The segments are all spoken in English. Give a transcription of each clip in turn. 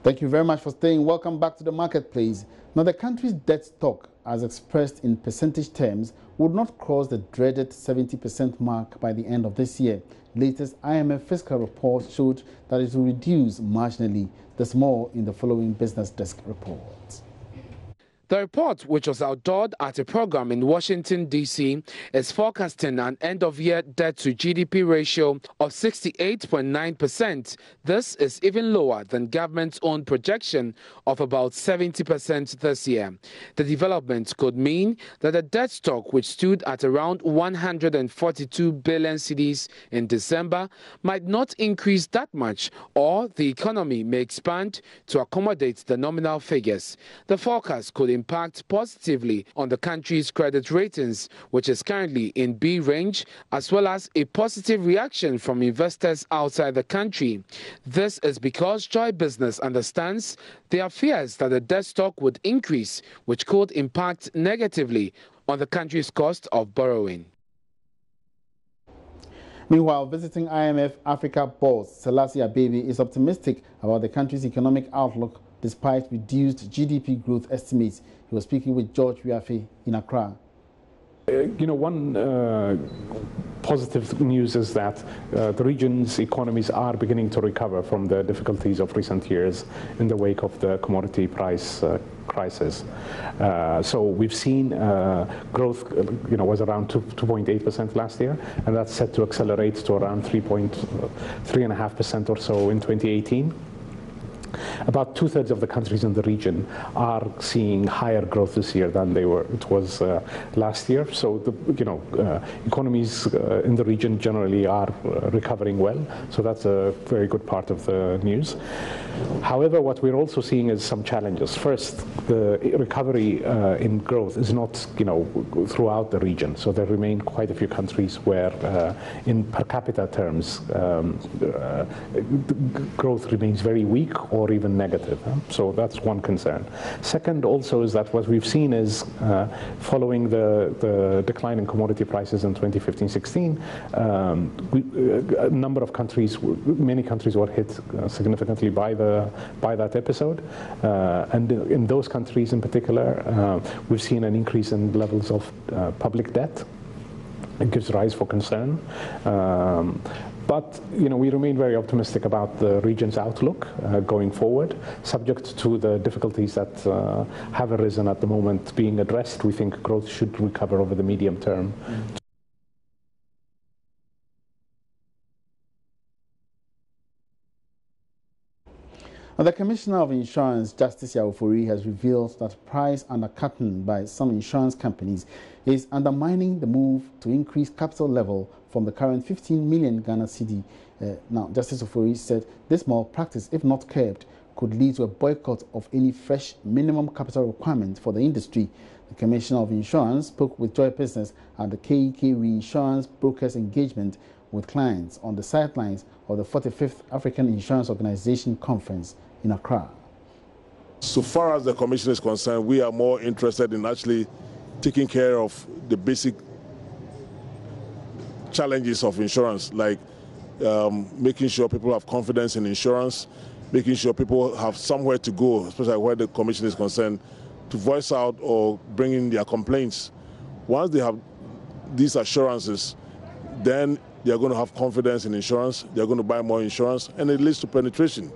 Thank you very much for staying. Welcome back to the marketplace. Now, the country's debt stock, as expressed in percentage terms, would not cross the dreaded 70% mark by the end of this year. Latest IMF Fiscal report showed that it will reduce marginally. There's more in the following Business Desk report. The report, which was outdoored at a program in Washington, D.C., is forecasting an end-of-year debt-to-GDP ratio of 68.9%. This is even lower than government's own projection of about 70% this year. The development could mean that the debt stock, which stood at around 142 billion cedis in December, might not increase that much, or the economy may expand to accommodate the nominal figures. The forecast could impact positively on the country's credit ratings, which is currently in B range, as well as a positive reaction from investors outside the country. This is because Joy Business understands there are fears that the debt stock would increase, which could impact negatively on the country's cost of borrowing. Meanwhile, visiting IMF Africa Boss, Selassie Abebe, is optimistic about the country's economic outlook despite reduced GDP growth estimates. He was speaking with George Wiafe in Accra. One positive news is that the region's economies are beginning to recover from the difficulties of recent years in the wake of the commodity price crisis. So we've seen growth, was around 2.8% last year, and that's set to accelerate to around 3.5% or so in 2018. About two-thirds of the countries in the region are seeing higher growth this year than it was last year. So the economies in the region generally are recovering well. So that's a very good part of the news. However, what we're also seeing is some challenges. First, the recovery in growth is not throughout the region. So there remain quite a few countries where, in per capita terms, growth remains very weak or even negative. So that's one concern. Second also is that what we've seen is following the decline in commodity prices in 2015-16, a number of countries, many countries were hit significantly by that episode. And in those countries in particular, we've seen an increase in levels of public debt. It gives rise for concern. But we remain very optimistic about the region's outlook going forward, subject to the difficulties that have arisen at the moment being addressed. We think growth should recover over the medium term. The Commissioner of Insurance, Justice Yaufori, has revealed that price undercutting by some insurance companies is undermining the move to increase capital level from the current 15 million Ghana cedi. Now, Justice Yaufori said this malpractice, if not curbed, could lead to a boycott of any fresh minimum capital requirement for the industry. The Commissioner of Insurance spoke with Joy Business at the KEK Reinsurance Brokers Engagement with clients on the sidelines of the 45th African Insurance Organization Conference in Accra. So far as the Commission is concerned, we are more interested in actually taking care of the basic challenges of insurance, like making sure people have confidence in insurance, making sure people have somewhere to go, especially where the Commission is concerned, to voice out or bring in their complaints. Once they have these assurances, then they are going to have confidence in insurance, they are going to buy more insurance, and it leads to penetration.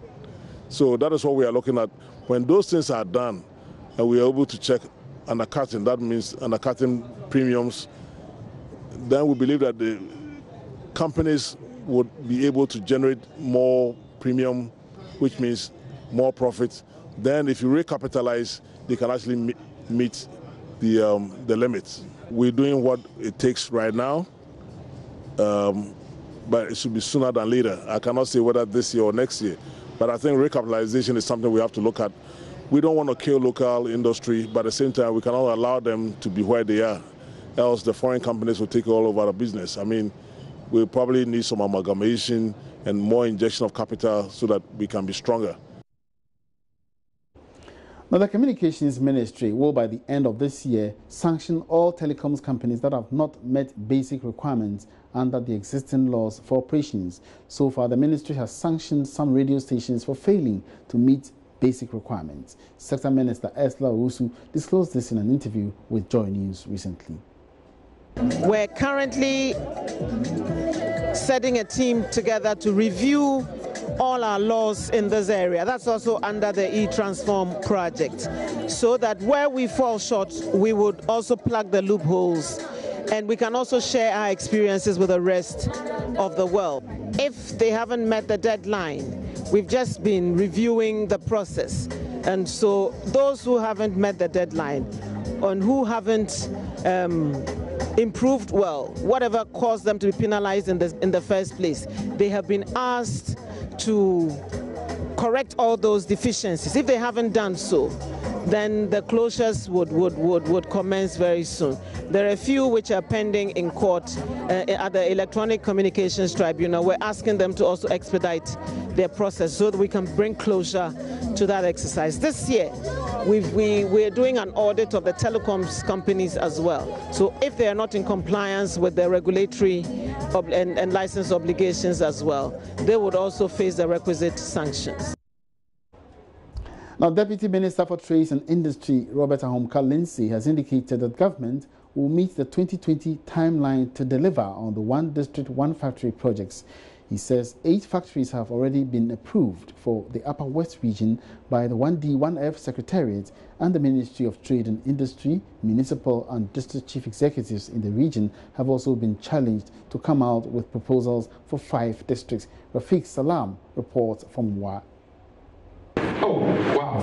So that is what we are looking at. When those things are done, and we are able to check undercutting, that means undercutting premiums, then we believe that the companies would be able to generate more premium, which means more profit. Then if you recapitalize, they can actually meet the limits. We're doing what it takes right now, but it should be sooner than later. I cannot say whether this year or next year, but I think recapitalization is something we have to look at. We don't want to kill local industry, but at the same time, we cannot allow them to be where they are, else the foreign companies will take all over the business. I mean, we probably need some amalgamation and more injection of capital so that we can be stronger. Now, the Communications Ministry will, by the end of this year, sanction all telecoms companies that have not met basic requirements under the existing laws for operations. So far, the ministry has sanctioned some radio stations for failing to meet basic requirements. Sector Minister Ursula Owusu disclosed this in an interview with Joy News recently. We're currently setting a team together to review all our laws in this area. That's also under the e-Transform project, so that where we fall short, we would also plug the loopholes, and we can also share our experiences with the rest of the world. If they haven't met the deadline, we've just been reviewing the process, and so those who haven't met the deadline and who haven't improved well, whatever caused them to be penalized in the first place, they have been asked to correct all those deficiencies. If they haven't done so, then the closures would commence very soon. There are a few which are pending in court at the Electronic Communications Tribunal. We're asking them to also expedite their process so that we can bring closure to that exercise. This year, we're doing an audit of the telecoms companies as well. So if they are not in compliance with the regulatory and license obligations as well, they would also face the requisite sanctions. Now, Deputy Minister for Trade and Industry, Robert Ahomka Lindsay, has indicated that government will meet the 2020 timeline to deliver on the One District, One Factory projects. He says 8 factories have already been approved for the Upper West region by the 1D, 1F Secretariat and the Ministry of Trade and Industry. Municipal and district chief executives in the region have also been challenged to come out with proposals for 5 districts. Rafiq Salam reports from Wa.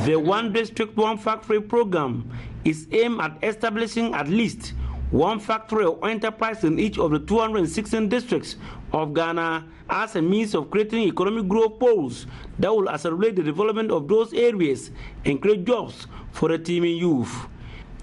The One District, One Factory program is aimed at establishing at least one factory or enterprise in each of the 216 districts of Ghana as a means of creating economic growth poles that will accelerate the development of those areas and create jobs for the teeming youth.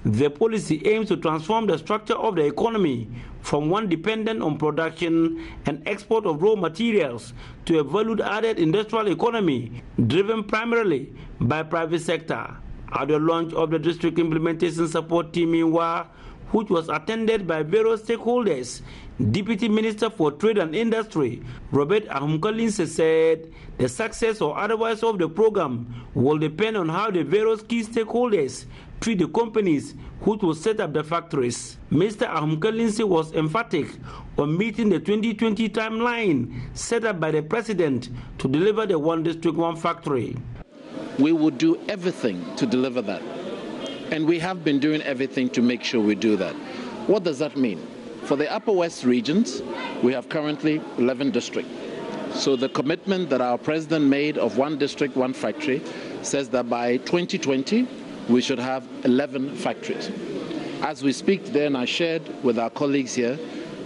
The policy aims to transform the structure of the economy from one dependent on production and export of raw materials to a value-added industrial economy driven primarily by private sector. At the launch of the district implementation support team in Wa, which was attended by various stakeholders, Deputy Minister for Trade and Industry, Robert Ahomka Lindsay, said the success or otherwise of the program will depend on how the various key stakeholders treat the companies which will set up the factories. Mr. Ahomka Lindsay was emphatic on meeting the 2020 timeline set up by the President to deliver the One District, One Factory. We will do everything to deliver that. And we have been doing everything to make sure we do that. What does that mean? For the Upper West regions, we have currently 11 districts. So the commitment that our president made of One District, One Factory says that by 2020, we should have 11 factories. As we speak today, and I shared with our colleagues here,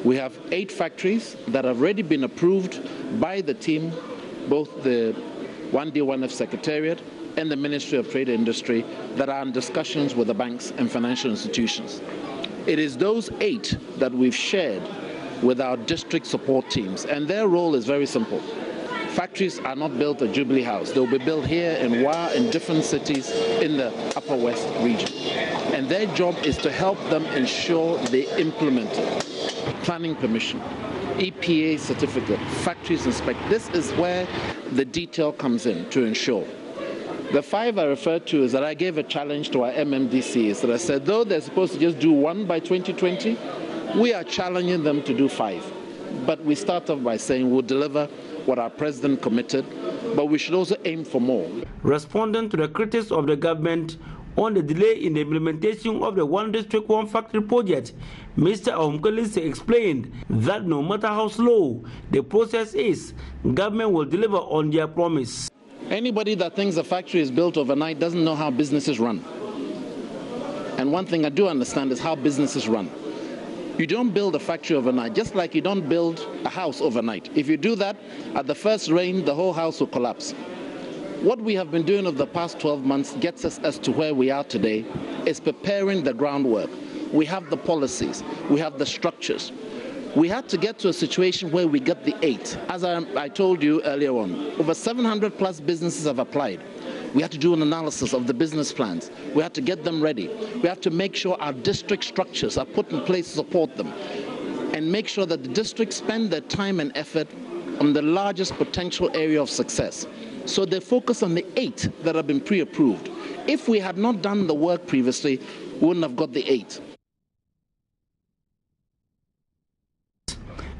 we have 8 factories that have already been approved by the team, both the 1D, 1F Secretariat and the Ministry of Trade and Industry, that are in discussions with the banks and financial institutions. It is those 8 that we've shared with our district support teams, and their role is very simple. Factories are not built at Jubilee House. They'll be built here in Wa, in different cities in the Upper West region. And their job is to help them ensure they implement it. Planning permission, EPA certificate, factories inspect. This is where the detail comes in to ensure. The 5 I referred to is that I gave a challenge to our MMDCs that I said, though they're supposed to just do 1 by 2020, we are challenging them to do 5. But we start off by saying we'll deliver what our president committed, but we should also aim for more. Responding to the critics of the government on the delay in the implementation of the One District, One Factory project, Mr. Ahomka Lindsay explained that no matter how slow the process is, government will deliver on their promise. Anybody that thinks a factory is built overnight doesn't know how businesses run. And one thing I do understand is how businesses run. You don't build a factory overnight, just like you don't build a house overnight. If you do that, at the first rain, the whole house will collapse. What we have been doing over the past 12 months gets us as to where we are today, is preparing the groundwork. We have the policies, we have the structures. We had to get to a situation where we get the 8. As I told you earlier on, over 700 plus businesses have applied. We had to do an analysis of the business plans. We had to get them ready. We have to make sure our district structures are put in place to support them and make sure that the districts spend their time and effort on the largest potential area of success. So they focus on the 8 that have been pre-approved. If we had not done the work previously, we wouldn't have got the 8.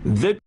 The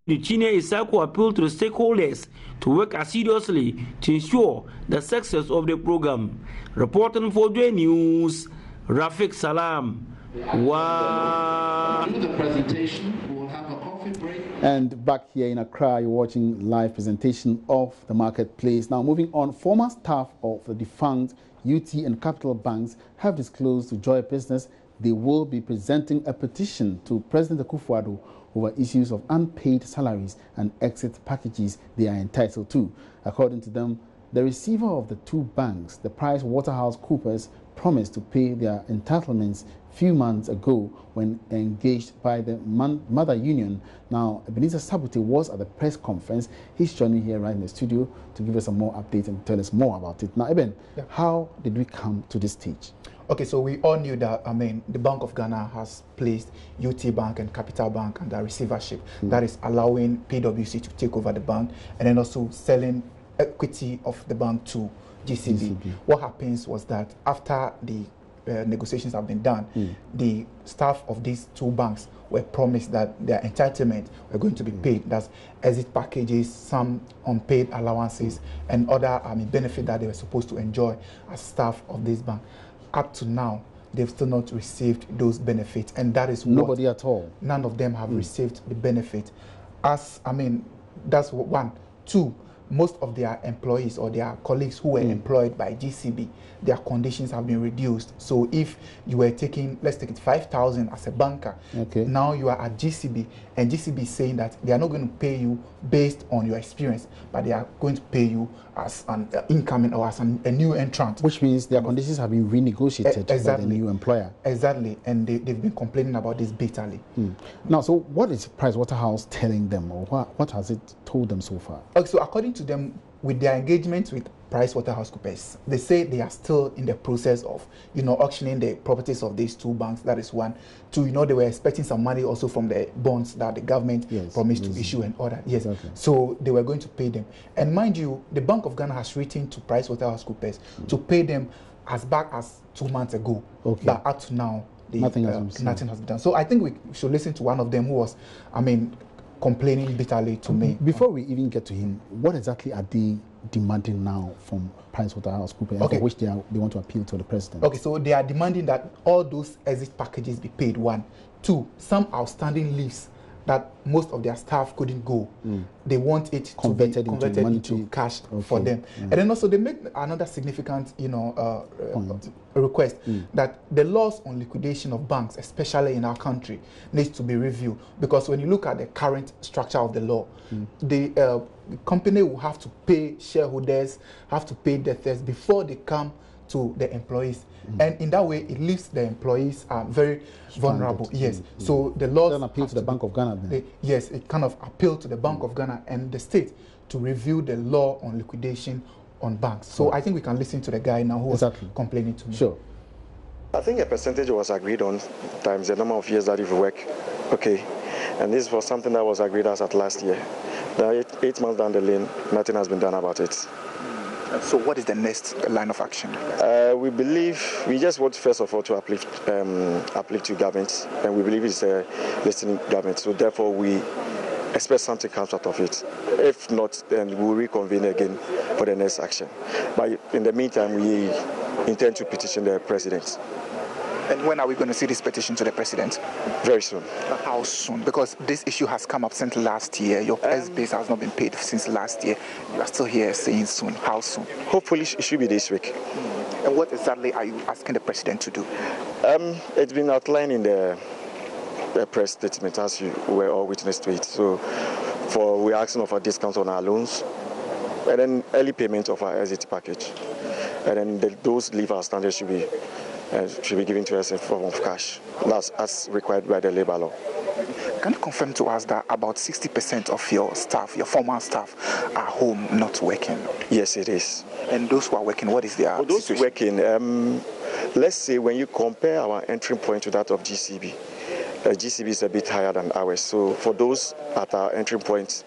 Chinia Isako appealed to the stakeholders to work assiduously to ensure the success of the program. Reporting for J News, Rafiq Salam. Wow. After the presentation, we will have a coffee break. And back here in Accra, you're watching live presentation of the marketplace. Now, moving on, former staff of the defunct UT and Capital banks have disclosed to Joy Business they will be presenting a petition to President Akufo-Addo over issues of unpaid salaries and exit packages they are entitled to. According to them, the receiver of the two banks, the PricewaterhouseCoopers, promised to pay their entitlements few months ago when engaged by the mother union. Now, Ebenezer Sabute was at the press conference. He's joining here right in the studio to give us some more updates and tell us more about it. Now, Eben, how did we come to this stage? Okay, so we all knew that, the Bank of Ghana has placed UT Bank and Capital Bank under receivership. That is allowing PwC to take over the bank and then also selling equity of the bank to GCB. What happens was that after the negotiations have been done, the staff of these two banks were promised that their entitlement were going to be paid. That's exit packages, some unpaid allowances, and other benefit that they were supposed to enjoy as staff of this bank. Up to now, they've still not received those benefits, and that is nobody at all. None of them have received the benefit. That's one. Two, most of their employees or their colleagues who were employed by GCB, their conditions have been reduced. So if you were taking, let's take it, 5,000 as a banker, now you are at GCB, and GCB is saying that they are not going to pay you based on your experience, but they are going to pay you as an incoming or as a new entrant. Which means their conditions have been renegotiated by the new employer. Exactly, and they've been complaining about this bitterly. Now, so what is Pricewaterhouse telling them, or what has it told them so far? Okay, so according to them, with their engagement with PricewaterhouseCoopers, they say they are still in the process of, auctioning the properties of these two banks. That is one. Two, they were expecting some money also from the bonds that the government promised to issue and order. Yes. Okay. So they were going to pay them. And mind you, the Bank of Ghana has written to PricewaterhouseCoopers to pay them as back as 2 months ago. Okay. But up to now, nothing has been done. So I think we should listen to one of them who was, complaining bitterly to me. Before we even get to him, what exactly are they demanding now from PricewaterhouseCoopers, for which they want to appeal to the president? Okay, so they are demanding that all those exit packages be paid, one. Two, some outstanding leaves that most of their staff couldn't go. They want it converted into cash for them. And then also they make another significant, request that the laws on liquidation of banks, especially in our country, needs to be reviewed. Because when you look at the current structure of the law, the company will have to pay shareholders, have to pay debtors before they come to the employees. And in that way, it leaves the employees very vulnerable. Yes. So the laws don't appeal to the Bank of Ghana then? Yes, it kind of appeal to the Bank of Ghana and the state to review the law on liquidation on banks. So I think we can listen to the guy now who was complaining to me. Sure. I think a percentage was agreed on times the number of years that you've worked. Okay. And this was something that was agreed as at last year. Now, 8 months down the lane, nothing has been done about it. So what is the next line of action? We believe, we just want first of all to uplift to government, and we believe it's a listening government. So therefore we expect something comes out of it. If not, then we'll reconvene again for the next action. But in the meantime, we intend to petition the president. And when are we going to see this petition to the president? Very soon. How soon? Because this issue has come up since last year. Your first base has not been paid since last year. You are still here saying soon. How soon? Hopefully it should be this week. And what exactly are you asking the president to do? It's been outlined in the press statement, as you were all witness to it. So we're asking for discounts on our loans, and then early payment of our exit package. And then those leave outstanding should be given to us in form of cash, that's as required by the labor law. Can you confirm to us that about 60% of your staff, your former staff, are home not working? Yes, it is. And those who are working, what is their those working, let's say when you compare our entry point to that of GCB, GCB is a bit higher than ours. So for those at our entry points,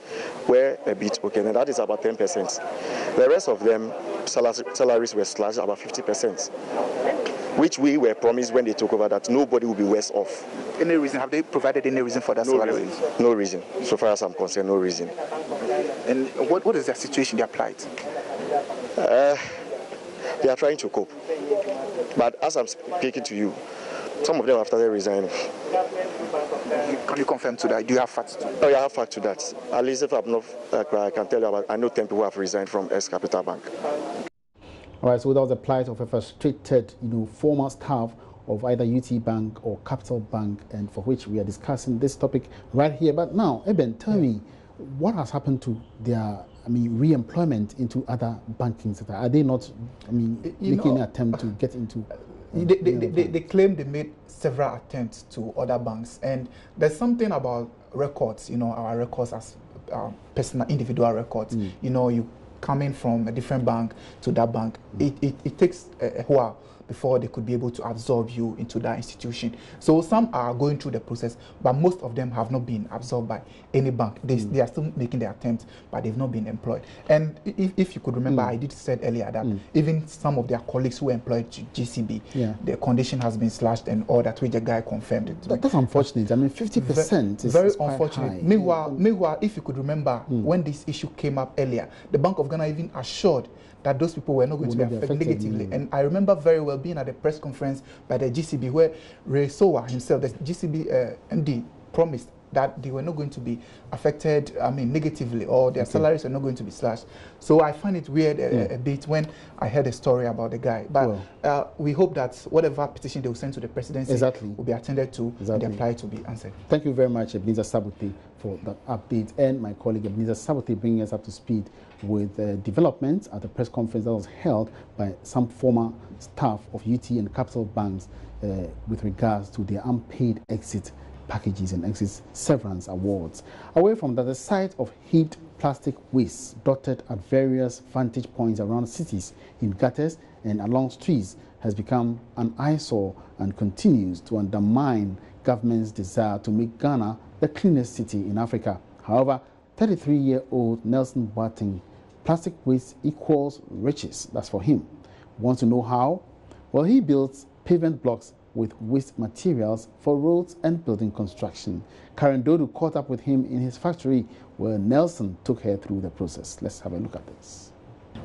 we're a bit okay. And that is about 10%. The rest of them, salaries were slashed about 50%, which we were promised when they took over that nobody will be worse off. Any reason? Have they provided any reason for that salary? No reason. So far as I'm concerned, no reason. And what is the situation they applied? They are trying to cope. But as I'm speaking to you, some of them have started resigning. Can you confirm to that? Do you have facts? Oh, yeah, I have facts to that. At least if I'm not, I can tell you about, I know 10 people have resigned from S Capital Bank. All right, so that was the plight of a frustrated, former staff of either UT Bank or Capital Bank, and for which we are discussing this topic right here. But now, Eben, tell me, what has happened to their, re-employment into other banking sector? Are they not, making an attempt to get into? They claim they made several attempts to other banks, and there's something about records. Our records as personal, individual records. You coming from a different bank to that bank, it takes a while before they could be able to absorb you into that institution. So some are going through the process, but most of them have not been absorbed by any bank. They are still making the attempt, but they've not been employed. And if you could remember, I did said earlier that even some of their colleagues who employed GCB, their condition has been slashed and all that, which the guy confirmed it. That's unfortunate. 50% is very quite unfortunate. High. Meanwhile, if you could remember, when this issue came up earlier, the Bank of Ghana even assured that those people were not going to be affected negatively. And I remember very well being at a press conference by the GCB where Ray Sowa himself, the GCB MD, promised that they were not going to be affected, negatively, or their salaries are not going to be slashed. So I find it weird a bit when I heard a story about the guy. But we hope that whatever petition they will send to the presidency will be attended to and the apply to be answered. Thank you very much, Ebenezer Sabote, for that update, and my colleague Ebenezer Sabote bringing us up to speed with developments at the press conference that was held by some former staff of UT and Capital Banks with regards to their unpaid exit packages and exit severance awards. Away from that, the sight of heaped plastic waste dotted at various vantage points around cities, in gutters and along streets has become an eyesore and continues to undermine government's desire to make Ghana the cleanest city in Africa. However, 33-year-old Nelson Boateng, plastic waste equals riches. That's for him. Want to know how? Well, he builds pavement blocks with waste materials for roads and building construction. Karen Dodu caught up with him in his factory where Nelson took her through the process. Let's have a look at this.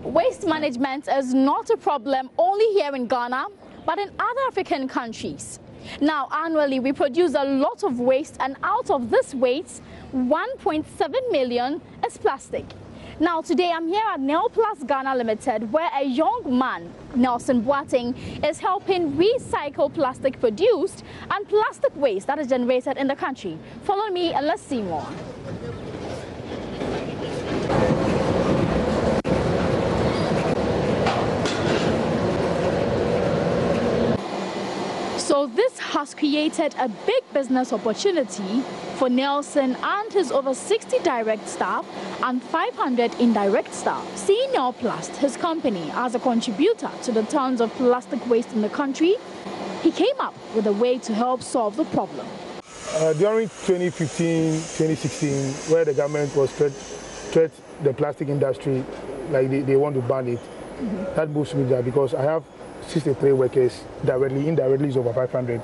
Waste management is not a problem only here in Ghana, but in other African countries. Now, annually, we produce a lot of waste, and out of this waste, 1.7 million is plastic. Now, today I'm here at Nelplus Ghana Limited, where a young man, Nelson Boateng, is helping recycle plastic produced and plastic waste that is generated in the country. Follow me and let's see more. So this has created a big business opportunity for Nelson and his over 60 direct staff and 500 indirect staff. Seeing Nelplus, his company, as a contributor to the tons of plastic waste in the country, he came up with a way to help solve the problem. During 2015, 2016, where the government was threat the plastic industry, like they want to ban it, that moves me there because I have 63 workers directly, indirectly is over 500,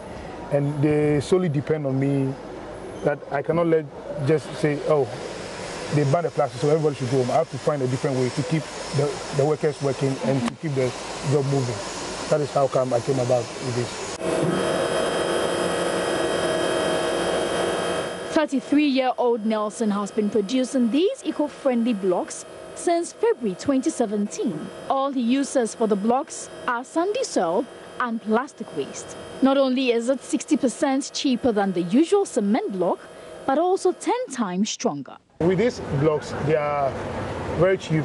and they solely depend on me. That I cannot just say, oh, they ban the plastic, so everybody should go home. I have to find a different way to keep the workers working and to keep the job moving. That is how come I came about with this. 33-year-old Nelson has been producing these eco-friendly blocks since February 2017. All he uses for the blocks are sandy soil and plastic waste. Not only is it 60% cheaper than the usual cement block, but also 10 times stronger. With these blocks, they are very cheap,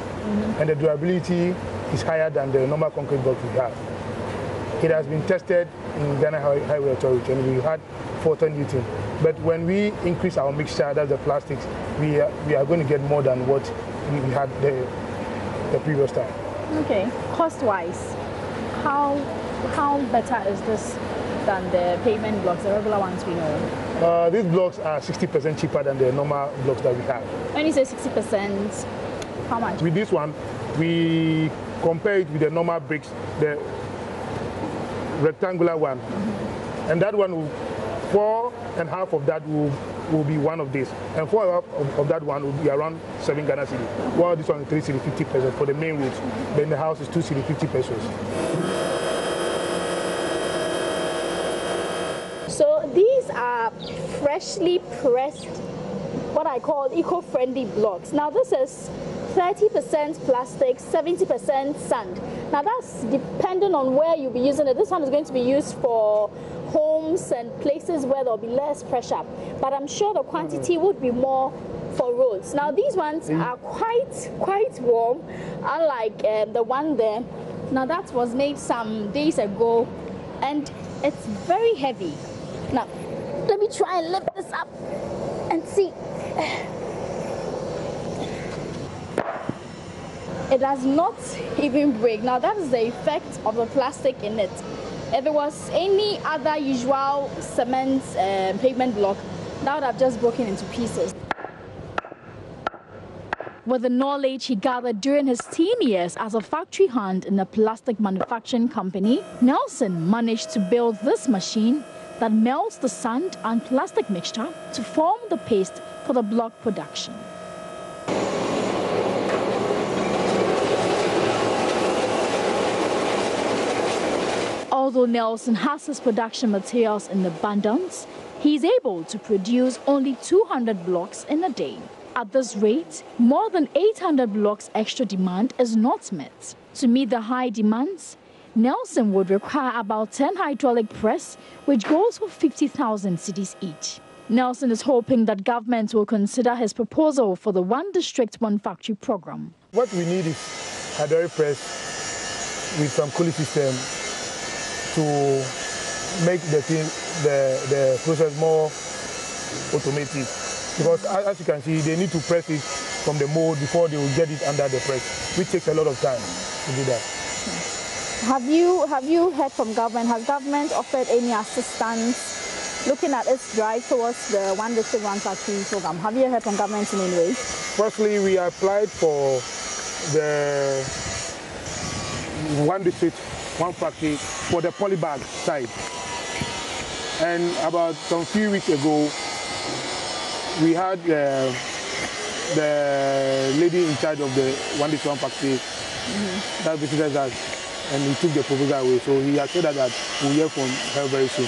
and the durability is higher than the normal concrete block we have. It has been tested in Ghana Highway Authority, and we had 410 Newton. But when we increase our mixture, that's the plastics, we are going to get more than what we had the previous time. Okay, cost-wise, how better is this than the payment blocks, the regular ones we know? These blocks are 60% cheaper than the normal blocks that we have. When you say 60%, how much? With this one, we compare it with the normal bricks, the rectangular one. And that one, 4.5 of that will be one of these. And 4 of that one will be around 7 Ghana cedi. While this one is 3 cedi 50 pesos for the main roads. Then the house is 2 cedi 50 pesos. So these are freshly pressed, what I call eco-friendly blocks. Now this is 30% plastic, 70% sand. Now that's dependent on where you'll be using it. This one is going to be used for homes and places where there'll be less pressure. But I'm sure the quantity would be more for roads. Now these ones are quite warm, unlike the one there. Now that was made some days ago and it's very heavy. Now let me try and lift this up and see. It does not even break. Now that is the effect of the plastic in it. If it was any other usual cement pavement block, that would have just broken into pieces. With the knowledge he gathered during his teen years as a factory hand in a plastic manufacturing company, Nelson managed to build this machine that melts the sand and plastic mixture to form the paste for the block production. Although Nelson has his production materials in abundance, he is able to produce only 200 blocks in a day. At this rate, more than 800 blocks extra demand is not met. To meet the high demands, Nelson would require about 10 hydraulic press, which goes for 50,000 cedis each. Nelson is hoping that government will consider his proposal for the One District, One Factory program. What we need is hydraulic press with some cooling system to make the process more automated. Because as you can see, they need to press it from the mold before they will get it under the press, which takes a lot of time to do that. Have you heard from government? Has government offered any assistance looking at its drive towards the One District, One Factory program? Have you heard from government in any way? Firstly, we applied for the One District, One Factory for the polybag side. And about some few weeks ago, we had the lady in charge of the One District, One Factory that visited us, and he took the proposal away. So he has said that we'll hear from her very soon.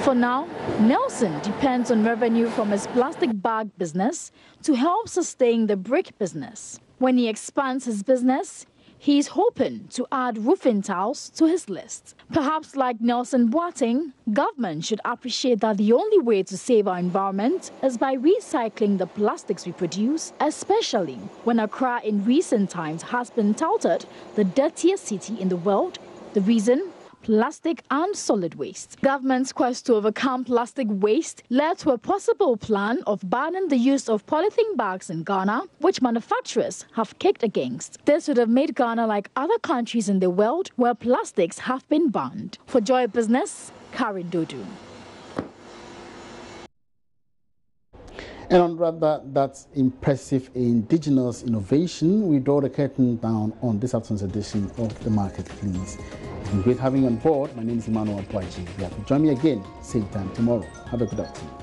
For now, Nelson depends on revenue from his plastic bag business to help sustain the brick business. When he expands his business, he is hoping to add roofing tiles to his list. Perhaps like Nelson Boateng, government should appreciate that the only way to save our environment is by recycling the plastics we produce, especially when Accra in recent times has been touted the dirtiest city in the world. The reason? Plastic and solid waste. Government's quest to overcome plastic waste led to a possible plan of banning the use of polythene bags in Ghana, which manufacturers have kicked against. This would have made Ghana like other countries in the world where plastics have been banned. For Joy Business, Karen Dodu. And on that's impressive indigenous innovation, we draw the curtain down on this afternoon's edition of The Market, please. It's been great having you on board. My name is Emmanuel Poachi. You have to join me again, same time tomorrow. Have a good afternoon.